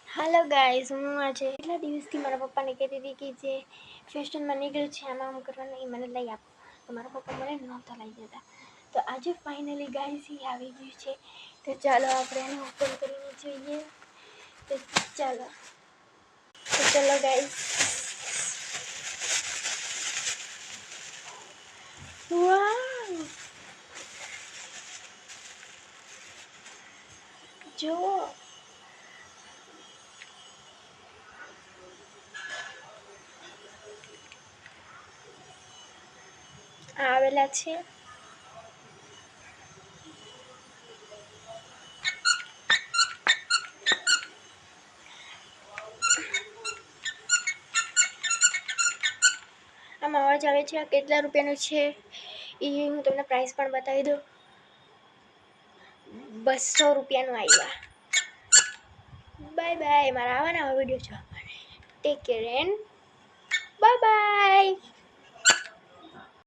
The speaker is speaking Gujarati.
હાલો ગાઈઝ, હું આજે કેટલા દિવસથી મારા પપ્પાને કહેતી હતી કે જે ફેશનમાં નીકળ્યું છે આમાં આમ કરવાનું એ મને લઈ આપો. તો મારા પપ્પા મને નહોતા લઈ દેતા. તો આજે ફાઇનલી ગાઈઝ એ આવી ગયું છે. તો ચાલો આપણે એને ઓપન કરીને જોઈએ. તો ચાલો ગાઈઝ. વાવ, જુઓ આવેલા છે. આમાં અવાજ આવે છે. આ કેટલા રૂપિયાનું છે એ હું તમને પ્રાઇસ પણ બતાવી દઉં. 200 રૂપિયાનું આવ્યા. Bye bye. મારા આવા નવા વિડીયો જોવા માટે take care and bye bye.